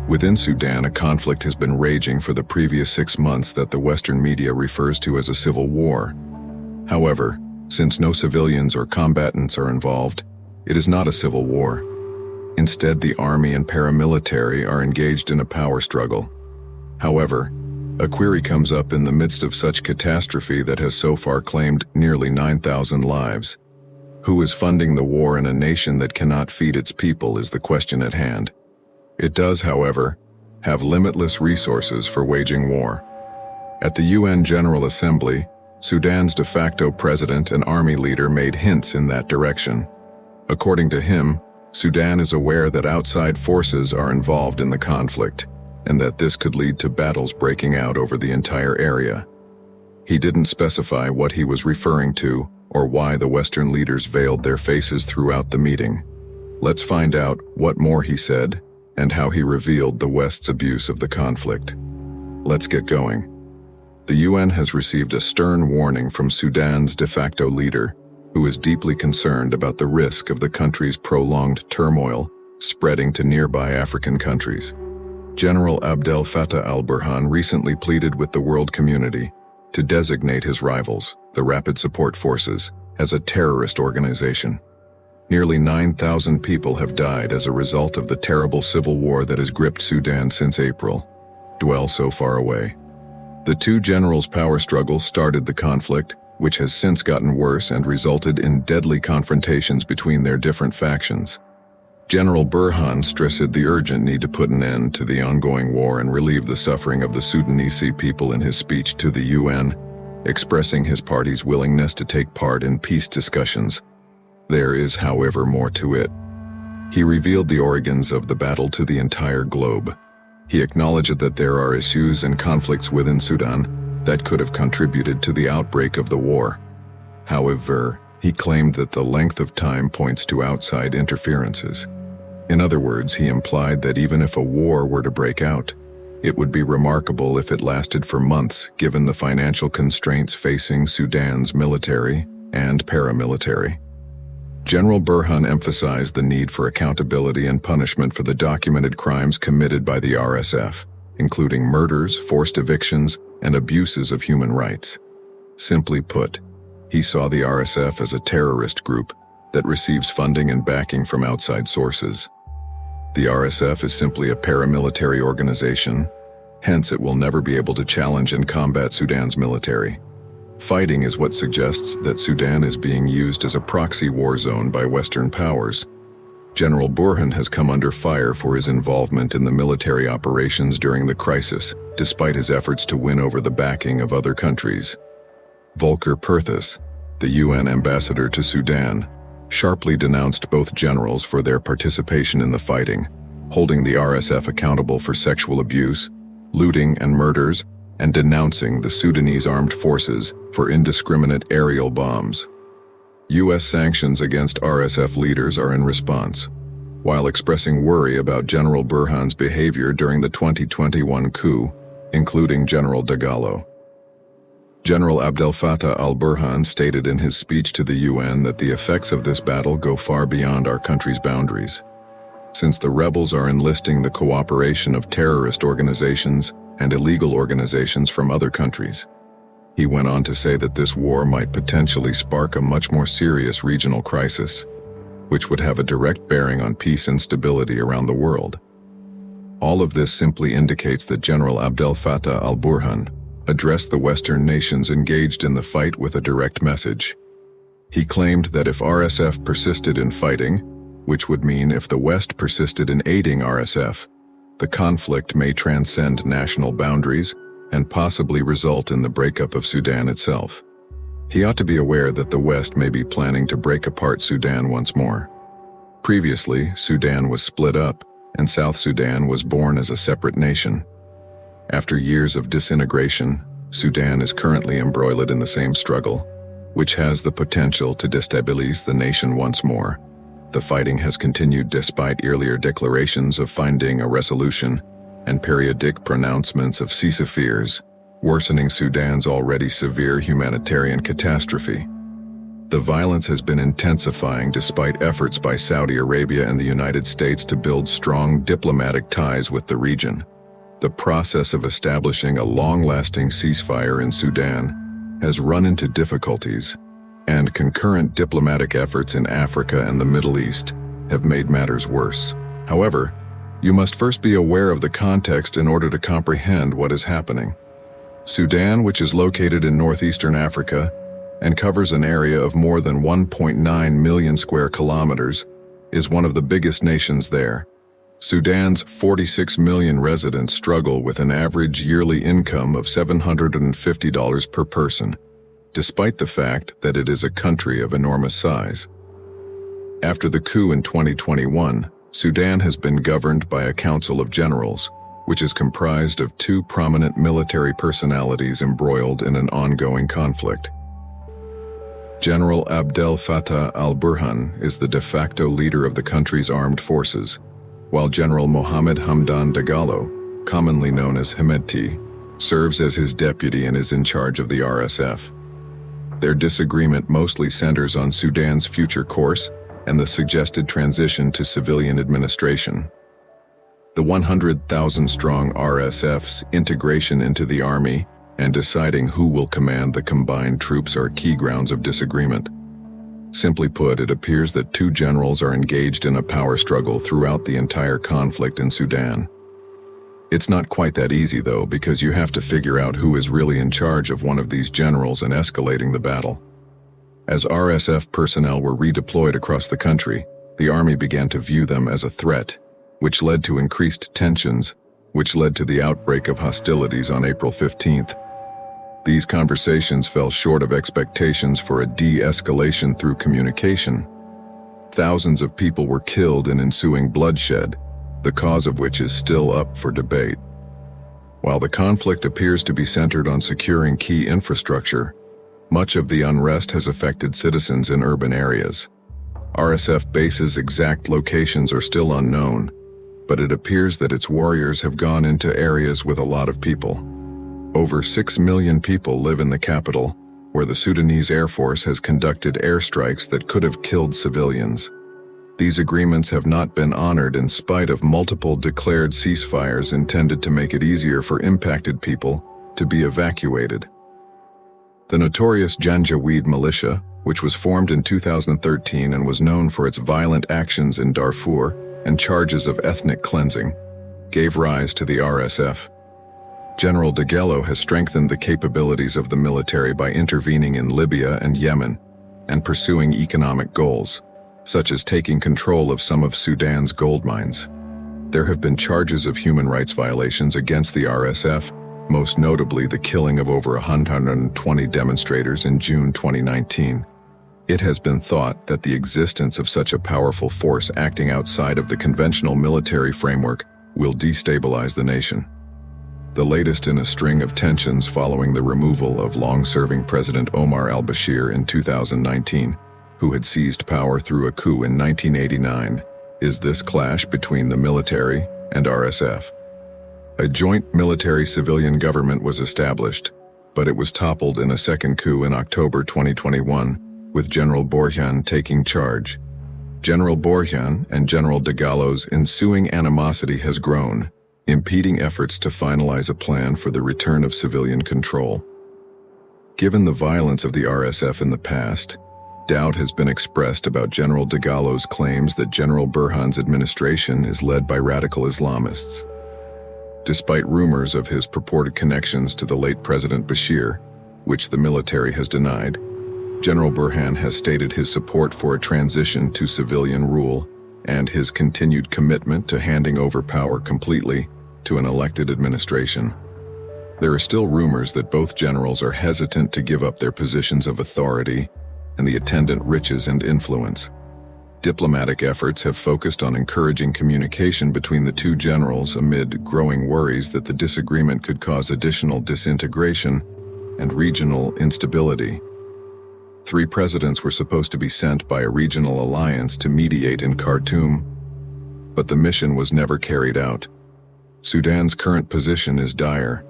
Within Sudan, a conflict has been raging for the previous 6 months that the Western media refers to as a civil war. However, since no civilians or combatants are involved, it is not a civil war. Instead, the army and paramilitary are engaged in a power struggle. However, a query comes up in the midst of such catastrophe that has so far claimed nearly 9,000 lives. Who is funding the war in a nation that cannot feed its people is the question at hand. It does, however, have limitless resources for waging war. At the UN General Assembly, Sudan's de facto president and army leader made hints in that direction. According to him, Sudan is aware that outside forces are involved in the conflict, and that this could lead to battles breaking out over the entire area. He didn't specify what he was referring to or why the Western leaders veiled their faces throughout the meeting. Let's find out what more he said and how he revealed the West's abuse of the conflict. Let's get going. The UN has received a stern warning from Sudan's de facto leader, who is deeply concerned about the risk of the country's prolonged turmoil spreading to nearby African countries. General Abdel Fattah al-Burhan recently pleaded with the world community to designate his rivals, the Rapid Support Forces, as a terrorist organization. Nearly 9,000 people have died as a result of the terrible civil war that has gripped Sudan since April. Dwell so far away. The two generals' power struggle started the conflict, which has since gotten worse and resulted in deadly confrontations between their different factions. General Burhan stressed the urgent need to put an end to the ongoing war and relieve the suffering of the Sudanese people in his speech to the UN, expressing his party's willingness to take part in peace discussions. There is, however, more to it. He revealed the origins of the battle to the entire globe. He acknowledged that there are issues and conflicts within Sudan that could have contributed to the outbreak of the war. However, he claimed that the length of time points to outside interferences. In other words, he implied that even if a war were to break out, it would be remarkable if it lasted for months given the financial constraints facing Sudan's military and paramilitary. General Burhan emphasized the need for accountability and punishment for the documented crimes committed by the RSF, including murders, forced evictions, and abuses of human rights. Simply put, he saw the RSF as a terrorist group that receives funding and backing from outside sources. The RSF is simply a paramilitary organization, hence it will never be able to challenge and combat Sudan's military. Fighting is what suggests that Sudan is being used as a proxy war zone by Western powers. General Burhan has come under fire for his involvement in the military operations during the crisis, despite his efforts to win over the backing of other countries. Volker Perthes, the UN ambassador to Sudan, sharply denounced both generals for their participation in the fighting, holding the RSF accountable for sexual abuse, looting and murders, and denouncing the Sudanese armed forces for indiscriminate aerial bombs. U.S. sanctions against RSF leaders are in response, while expressing worry about General Burhan's behavior during the 2021 coup, including General Dagalo. General Abdel Fattah al-Burhan stated in his speech to the UN that the effects of this battle go far beyond our country's boundaries, since the rebels are enlisting the cooperation of terrorist organizations and illegal organizations from other countries. He went on to say that this war might potentially spark a much more serious regional crisis, which would have a direct bearing on peace and stability around the world. All of this simply indicates that General Abdel Fattah al-Burhan addressed the Western nations engaged in the fight with a direct message. He claimed that if RSF persisted in fighting, which would mean if the West persisted in aiding RSF, the conflict may transcend national boundaries and possibly result in the breakup of Sudan itself. He ought to be aware that the West may be planning to break apart Sudan once more. Previously, Sudan was split up, and South Sudan was born as a separate nation. After years of disintegration, Sudan is currently embroiled in the same struggle, which has the potential to destabilize the nation once more. The fighting has continued despite earlier declarations of finding a resolution and periodic pronouncements of ceasefires, worsening Sudan's already severe humanitarian catastrophe. The violence has been intensifying despite efforts by Saudi Arabia and the United States to build strong diplomatic ties with the region. The process of establishing a long-lasting ceasefire in Sudan has run into difficulties, and concurrent diplomatic efforts in Africa and the Middle East have made matters worse. However, you must first be aware of the context in order to comprehend what is happening. Sudan, which is located in northeastern Africa and covers an area of more than 1.9 million square kilometers, is one of the biggest nations there. Sudan's 46 million residents struggle with an average yearly income of $750 per person, despite the fact that it is a country of enormous size. After the coup in 2021, Sudan has been governed by a council of generals, which is comprised of two prominent military personalities embroiled in an ongoing conflict. General Abdel Fattah al-Burhan is the de facto leader of the country's armed forces, while General Mohammed Hamdan Dagalo, commonly known as Hemedti, serves as his deputy and is in charge of the RSF. Their disagreement mostly centers on Sudan's future course and the suggested transition to civilian administration. The 100,000-strong RSF's integration into the army and deciding who will command the combined troops are key grounds of disagreement. Simply put, it appears that two generals are engaged in a power struggle throughout the entire conflict in Sudan. It's not quite that easy, though, because you have to figure out who is really in charge of one of these generals and escalating the battle. As RSF personnel were redeployed across the country, the army began to view them as a threat, which led to increased tensions, which led to the outbreak of hostilities on April 15th. These conversations fell short of expectations for a de-escalation through communication. Thousands of people were killed in ensuing bloodshed, the cause of which is still up for debate. While the conflict appears to be centered on securing key infrastructure, much of the unrest has affected citizens in urban areas. RSF bases' exact locations are still unknown, but it appears that its warriors have gone into areas with a lot of people. Over 6 million people live in the capital, where the Sudanese Air Force has conducted airstrikes that could have killed civilians. These agreements have not been honored in spite of multiple declared ceasefires intended to make it easier for impacted people to be evacuated. The notorious Janjaweed militia, which was formed in 2013 and was known for its violent actions in Darfur and charges of ethnic cleansing, gave rise to the RSF. General Dagalo has strengthened the capabilities of the military by intervening in Libya and Yemen and pursuing economic goals, such as taking control of some of Sudan's gold mines. There have been charges of human rights violations against the RSF, most notably the killing of over 120 demonstrators in June 2019. It has been thought that the existence of such a powerful force acting outside of the conventional military framework will destabilize the nation. The latest in a string of tensions following the removal of long-serving President Omar al-Bashir in 2019, who had seized power through a coup in 1989, is this clash between the military and RSF. A joint military-civilian government was established, but it was toppled in a second coup in October 2021, with General Burhan taking charge. General Burhan and General Dagalo's ensuing animosity has grown, impeding efforts to finalize a plan for the return of civilian control. Given the violence of the RSF in the past, doubt has been expressed about General Dagalo's claims that General Burhan's administration is led by radical Islamists. Despite rumors of his purported connections to the late President Bashir, which the military has denied, General Burhan has stated his support for a transition to civilian rule and his continued commitment to handing over power completely to an elected administration. There are still rumors that both generals are hesitant to give up their positions of authority and the attendant riches and influence. Diplomatic efforts have focused on encouraging communication between the two generals amid growing worries that the disagreement could cause additional disintegration and regional instability. 3 presidents were supposed to be sent by a regional alliance to mediate in Khartoum, but the mission was never carried out. Sudan's current position is dire.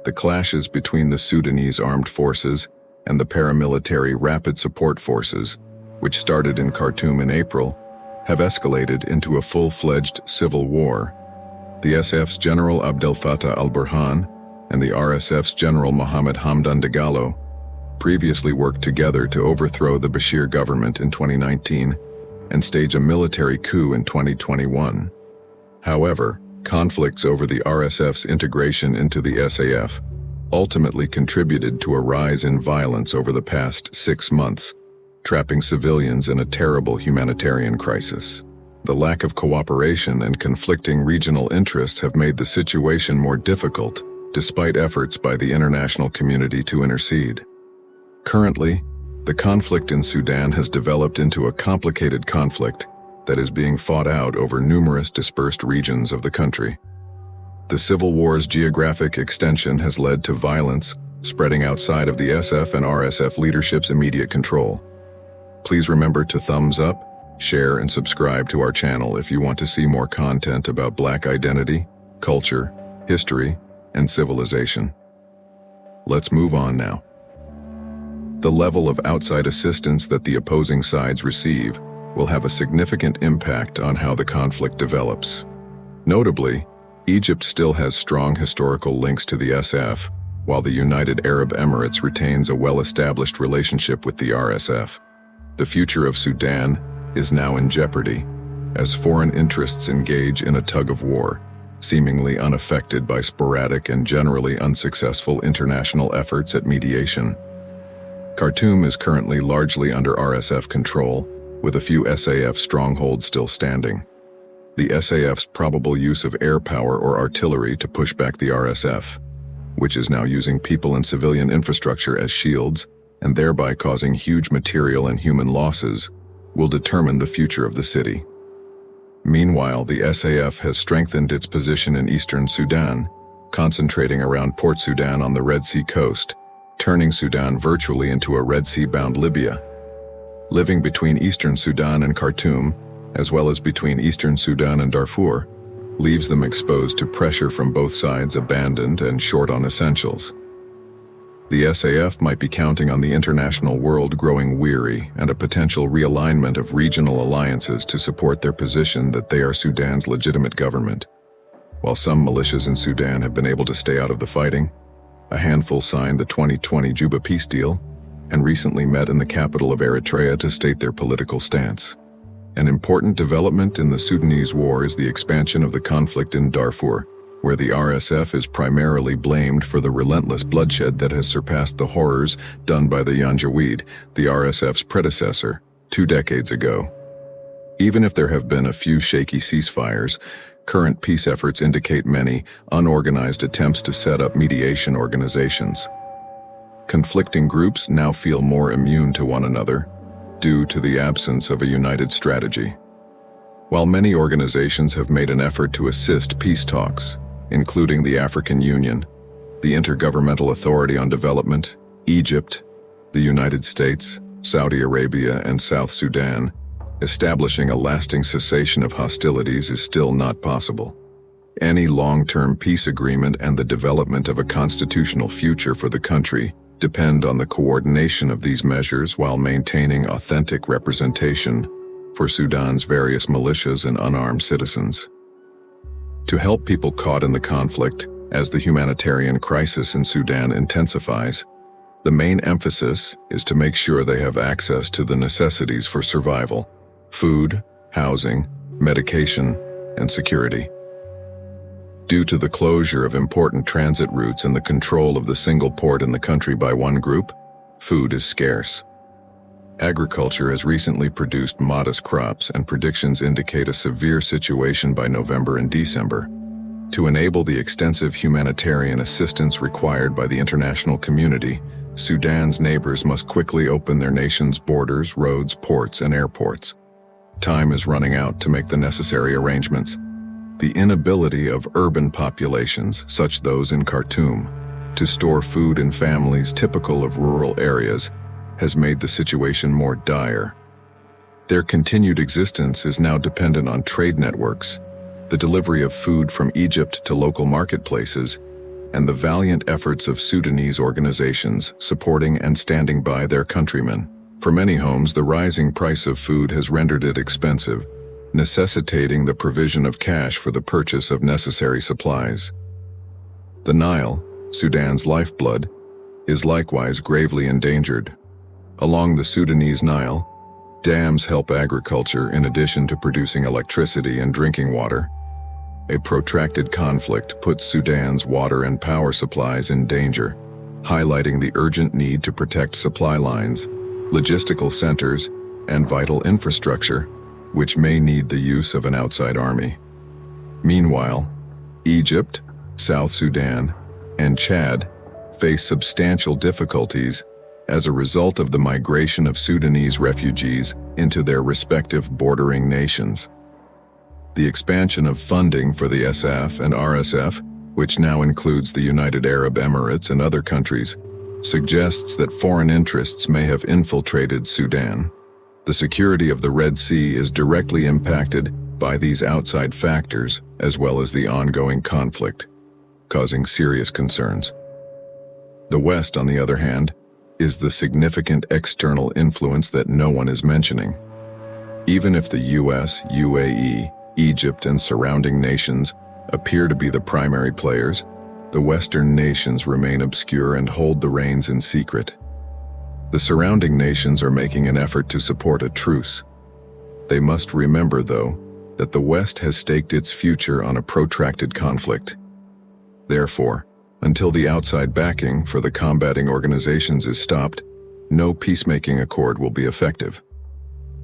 The clashes between the Sudanese armed forces and the paramilitary Rapid Support Forces, which started in Khartoum in April, have escalated into a full-fledged civil war. The SF's General Abdel Fattah al-Burhan and the RSF's General Mohammed Hamdan Dagalo previously worked together to overthrow the Bashir government in 2019 and stage a military coup in 2021. However, conflicts over the RSF's integration into the SAF ultimately contributed to a rise in violence over the past 6 months, trapping civilians in a terrible humanitarian crisis. The lack of cooperation and conflicting regional interests have made the situation more difficult, despite efforts by the international community to intercede. Currently, the conflict in Sudan has developed into a complicated conflict that is being fought out over numerous dispersed regions of the country. The civil war's geographic extension has led to violence spreading outside of the SF and RSF leadership's immediate control. Please remember to thumbs up, share, and subscribe to our channel if you want to see more content about Black identity, culture, history, and civilization. Let's move on now. The level of outside assistance that the opposing sides receive will have a significant impact on how the conflict develops. Notably, Egypt still has strong historical links to the SF, while the United Arab Emirates retains a well-established relationship with the RSF. The future of Sudan is now in jeopardy, as foreign interests engage in a tug-of-war, seemingly unaffected by sporadic and generally unsuccessful international efforts at mediation. Khartoum is currently largely under RSF control, with a few SAF strongholds still standing. The SAF's probable use of air power or artillery to push back the RSF, which is now using people and civilian infrastructure as shields, and thereby causing huge material and human losses, will determine the future of the city. Meanwhile, the SAF has strengthened its position in eastern Sudan, concentrating around Port Sudan on the Red Sea coast, turning Sudan virtually into a Red Sea-bound Libya. Living between eastern Sudan and Khartoum, as well as between eastern Sudan and Darfur, leaves them exposed to pressure from both sides, abandoned and short on essentials. The SAF might be counting on the international world growing weary and a potential realignment of regional alliances to support their position that they are Sudan's legitimate government. While some militias in Sudan have been able to stay out of the fighting, a handful signed the 2020 Juba peace deal and recently met in the capital of Eritrea to state their political stance. An important development in the Sudanese war is the expansion of the conflict in Darfur, where the RSF is primarily blamed for the relentless bloodshed that has surpassed the horrors done by the Janjaweed, the RSF's predecessor, 2 decades ago. Even if there have been a few shaky ceasefires, current peace efforts indicate many unorganized attempts to set up mediation organizations. Conflicting groups now feel more immune to one another, due to the absence of a united strategy. While many organizations have made an effort to assist peace talks, including the African Union, the Intergovernmental Authority on Development, Egypt, the United States, Saudi Arabia, and South Sudan, establishing a lasting cessation of hostilities is still not possible. Any long-term peace agreement and the development of a constitutional future for the country depend on the coordination of these measures while maintaining authentic representation for Sudan's various militias and unarmed citizens. To help people caught in the conflict, as the humanitarian crisis in Sudan intensifies, the main emphasis is to make sure they have access to the necessities for survival: food, housing, medication, and security. Due to the closure of important transit routes and the control of the single port in the country by one group, food is scarce. Agriculture has recently produced modest crops, and predictions indicate a severe situation by November and December. To enable the extensive humanitarian assistance required by the international community, Sudan's neighbors must quickly open their nation's borders, roads, ports, and airports. Time is running out to make the necessary arrangements. The inability of urban populations, such those in Khartoum, to store food in families typical of rural areas has made the situation more dire. Their continued existence is now dependent on trade networks, the delivery of food from Egypt to local marketplaces, and the valiant efforts of Sudanese organizations supporting and standing by their countrymen. For many homes, the rising price of food has rendered it expensive, necessitating the provision of cash for the purchase of necessary supplies. The Nile, Sudan's lifeblood, is likewise gravely endangered. Along the Sudanese Nile, dams help agriculture in addition to producing electricity and drinking water. A protracted conflict puts Sudan's water and power supplies in danger, highlighting the urgent need to protect supply lines, logistical centers, and vital infrastructure, which may need the use of an outside army. Meanwhile, Egypt, South Sudan, and Chad face substantial difficulties as a result of the migration of Sudanese refugees into their respective bordering nations. The expansion of funding for the SF and RSF, which now includes the United Arab Emirates and other countries, suggests that foreign interests may have infiltrated Sudan. The security of the Red Sea is directly impacted by these outside factors as well as the ongoing conflict, causing serious concerns. The West, on the other hand, is the significant external influence that no one is mentioning. Even if the US, UAE, Egypt, and surrounding nations appear to be the primary players, the Western nations remain obscure and hold the reins in secret. The surrounding nations are making an effort to support a truce. They must remember, though, that the West has staked its future on a protracted conflict. Therefore, until the outside backing for the combating organizations is stopped, no peacemaking accord will be effective.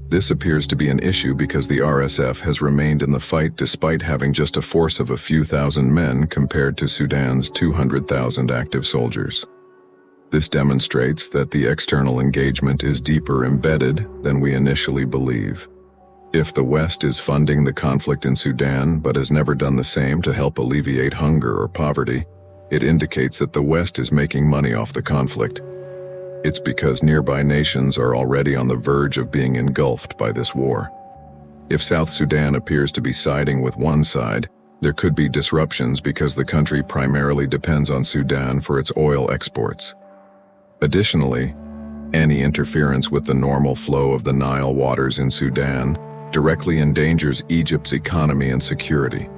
This appears to be an issue because the RSF has remained in the fight despite having just a force of a few thousand men compared to Sudan's 200,000 active soldiers. This demonstrates that the external engagement is deeper embedded than we initially believe. If the West is funding the conflict in Sudan but has never done the same to help alleviate hunger or poverty, it indicates that the West is making money off the conflict. It's because nearby nations are already on the verge of being engulfed by this war. If South Sudan appears to be siding with one side, there could be disruptions because the country primarily depends on Sudan for its oil exports. Additionally, any interference with the normal flow of the Nile waters in Sudan directly endangers Egypt's economy and security.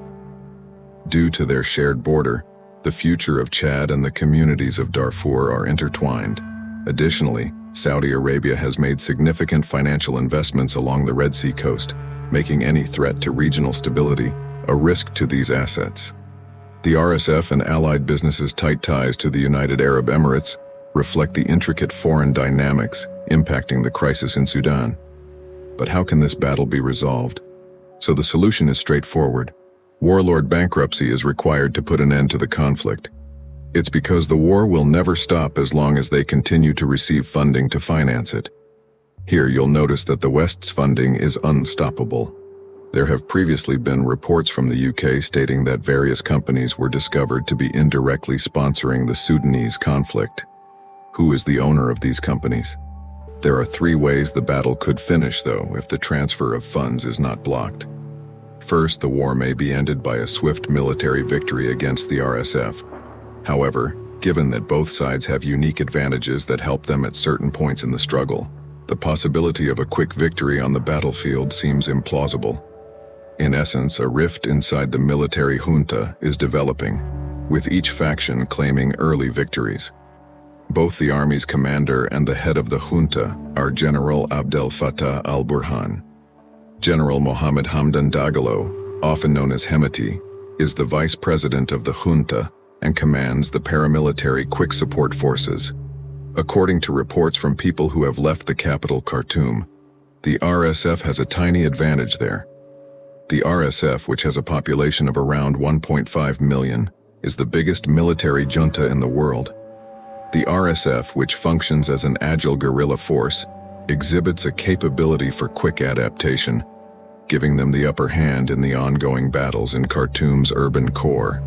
Due to their shared border, the future of Chad and the communities of Darfur are intertwined. Additionally, Saudi Arabia has made significant financial investments along the Red Sea coast, making any threat to regional stability a risk to these assets. The RSF and allied businesses' tight ties to the United Arab Emirates reflect the intricate foreign dynamics impacting the crisis in Sudan. But how can this battle be resolved? So the solution is straightforward. Warlord bankruptcy is required to put an end to the conflict. It's because the war will never stop as long as they continue to receive funding to finance it. Here you'll notice that the West's funding is unstoppable. There have previously been reports from the UK stating that various companies were discovered to be indirectly sponsoring the Sudanese conflict. Who is the owner of these companies? There are 3 ways the battle could finish, though, if the transfer of funds is not blocked. First, the war may be ended by a swift military victory against the RSF. However, given that both sides have unique advantages that help them at certain points in the struggle, the possibility of a quick victory on the battlefield seems implausible. In essence, a rift inside the military junta is developing, with each faction claiming early victories. Both the army's commander and the head of the junta are General Abdel Fattah al-Burhan. General Mohammed Hamdan Dagalo, often known as Hemeti, is the vice president of the junta and commands the paramilitary Quick Support Forces. According to reports from people who have left the capital Khartoum, the RSF has a tiny advantage there. The RSF, which has a population of around 1.5 million, is the biggest military junta in the world. The RSF, which functions as an agile guerrilla force, exhibits a capability for quick adaptation, giving them the upper hand in the ongoing battles in Khartoum's urban core.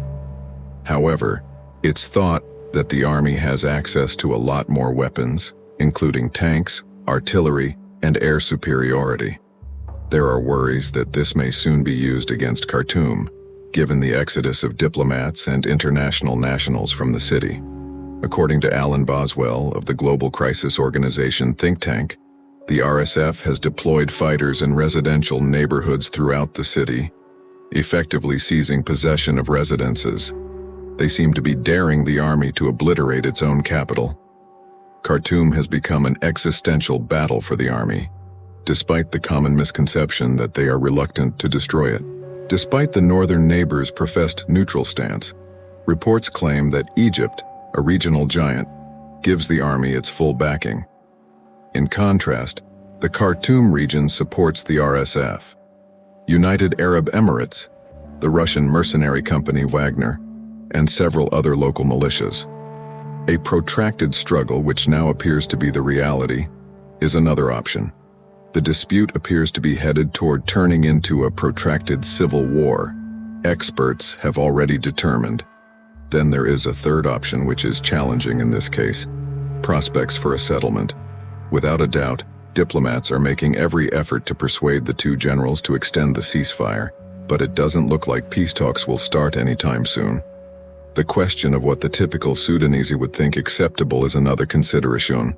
However, it's thought that the army has access to a lot more weapons, including tanks, artillery, and air superiority. There are worries that this may soon be used against Khartoum, given the exodus of diplomats and international nationals from the city. According to Alan Boswell of the Global Crisis Organization think tank, the RSF has deployed fighters in residential neighborhoods throughout the city, effectively seizing possession of residences. They seem to be daring the army to obliterate its own capital. Khartoum has become an existential battle for the army, despite the common misconception that they are reluctant to destroy it. Despite the northern neighbors' professed neutral stance, reports claim that Egypt, a regional giant, gives the army its full backing. In contrast, the Khartoum region supports the RSF, United Arab Emirates, the Russian mercenary company Wagner, and several other local militias. A protracted struggle, which now appears to be the reality, is another option. The dispute appears to be headed toward turning into a protracted civil war. Experts have already determined. Then there is a third option, which is challenging in this case: prospects for a settlement. Without a doubt, diplomats are making every effort to persuade the two generals to extend the ceasefire, but it doesn't look like peace talks will start anytime soon. The question of what the typical Sudanese would think acceptable is another consideration.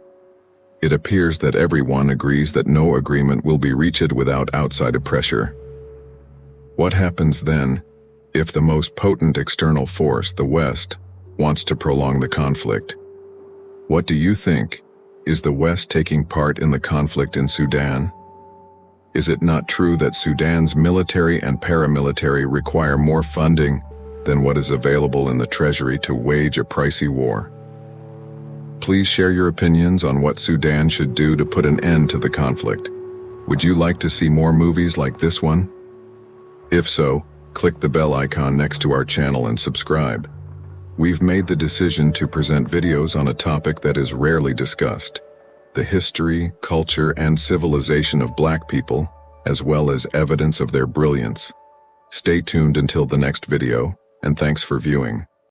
It appears that everyone agrees that no agreement will be reached without outside pressure. What happens then, if the most potent external force, the West, wants to prolong the conflict? What do you think? Is the West taking part in the conflict in Sudan? Is it not true that Sudan's military and paramilitary require more funding than what is available in the treasury to wage a pricey war? Please share your opinions on what Sudan should do to put an end to the conflict. Would you like to see more movies like this one? If so, click the bell icon next to our channel and subscribe. We've made the decision to present videos on a topic that is rarely discussed: the history, culture, and civilization of Black people, as well as evidence of their brilliance. Stay tuned until the next video, and thanks for viewing.